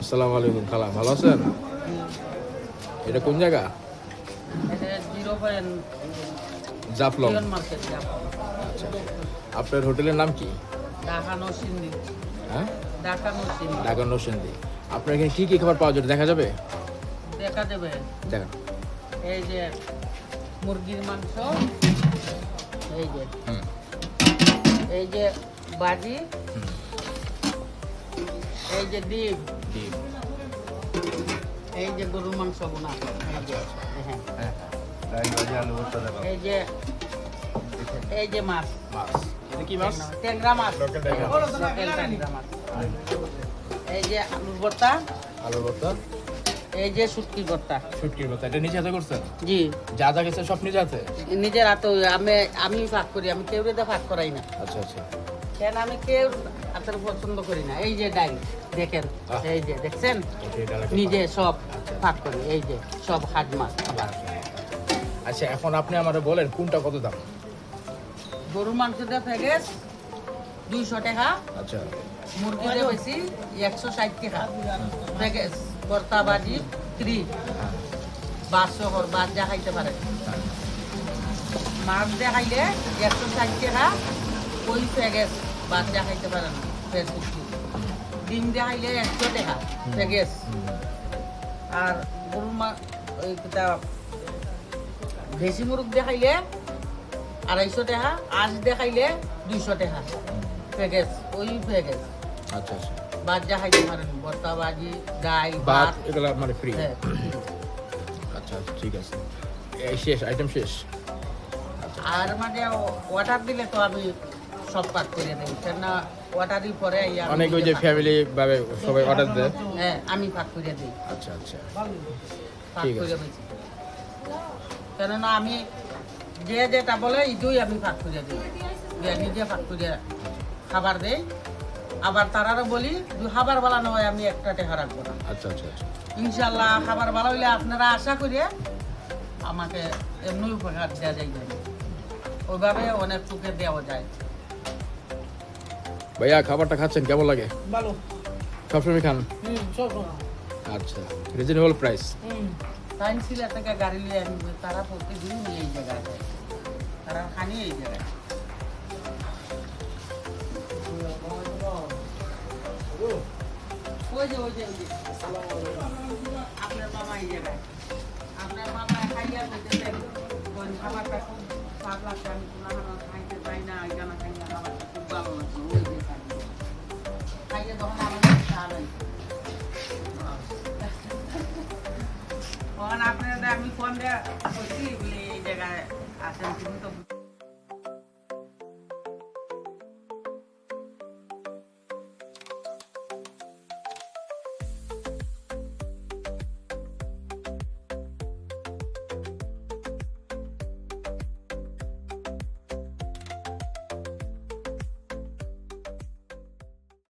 আসসালামু আলাইকুম খালা, ভালো আছেন? এটা কোন জায়গা? জাফলং। আচ্ছা, আপনার হোটেলের নাম কি? হ্যাঁ, ঢাকা নরসিংদী। আপনার এখানে কি কি খাবার পাওয়া যাবে, দেখা যাবে? দেখা যাবে। দেখান। এই যে মুরগির মাংস, এই যে বাজি, এই যে ডিম, এই যে গরুর মাংস বোনা, এই যে মাছ, এটা কি মাছ? ট্যাংরা মাছ, ট্যাংরা মাছ, এই যে আলুর ভর্তা, এই যে শুটকির ভর্তা। শুটকির ভর্তা এটা নিজে হাতে করছেন? জি, যা যা গেছে সব নিজে হাতে? নিজের হাতে। আমি ভাগ করি, আমি কেউ ভাগ করাই না। আচ্ছা আচ্ছা। কেন আমি কেউ হাতের পছন্দ করি না। এই যে ডাল দেখেন, এই যে দেখছেন, নিজে সব ভাগ করি। এই যে সব হাজ মাছ। আচ্ছা, এখন আপনি আমারে বলেন কোনটা কত দাম? গরুর মাংস দিয়ে প্যাকেজ 200 টাকা। আচ্ছা, মুরগি দিয়ে বেশি 160 টাকা প্যাকেজ। ভর্তা বাজি ফ্রি, 500 হর বাদ যা খাইতে পারে। মাছ দিয়ে খাইলে 160 টাকা ওই প্যাকেজ, বাদ যা খাইতে পারে না। ডিম দিয়ে খাইলে 100 টাকা প্যাকেজ। আর গরুর দেশি মুরগ দিয়ে খাইলে 250 টাকা, আঁশ দিয়ে খাইলে 200 টাকা প্যাকেজ, ওই প্যাকেজ। আচ্ছা আচ্ছা। বাদ যা খাইতে পারেন, ভর্তা বাজি ডাল বাদ ভাত এগুলা মানে ফ্রি? হ্যাঁ। আচ্ছা ঠিক আছে, এই শেষ আইটেম শেষ? আর মানে অর্ডার দিলে তো আমি সব পাক করে দেই, কেননা অর্ডারই পরে অনেক ওই যে ফ্যামিলি ভাবে সবাই অর্ডার দেয়। হ্যাঁ, আমি পাক করে দিই। আচ্ছা আচ্ছা, পাক ঠিক করে আছে। দিই, কেননা আমি যে যেটা বলে ইদুই আমি পাক করে দিই। নিজে পাক করে খাবার দেই। আবার তারারও বলি খাবার বালা নয়, আমি একটা টাকা রাখবো না। আচ্ছা আচ্ছা আচ্ছা, ইনশাল্লাহ খাবার ভালো হইলে আপনারা আশা করি আমাকে এমনি উপহার দেওয়া যায়, ওইভাবে অনেক চোখে দেওয়া যায়। ভাইয়া খাবারটা খাচ্ছেন কেমন লাগে? ভালো। সবসময় খান? সব। আচ্ছা, রিজনেবল প্রাইস। টাইম ছিল থেকে গাড়ি নিয়ে আসবে, তারা প্রত্যেকদিন এই জায়গায় যায়, তারা খানি এই জায়গায়। আপনার মামা এই জায়গায়, আপনার মামা খাইয়া বলতেছেন খাবারটা খুব স্বাদ লাগছে, আমি খাইতে চাই না, এখানে খাই না, খাবারটা খুব ভালো লাগছে। ওই যে খাইয়ে তখন আমাদের স্বাদ হয়েছে। তখন আপনাদের আমি ফোন দেওয়া করছি, এই জায়গায় আসেন, তুমি তো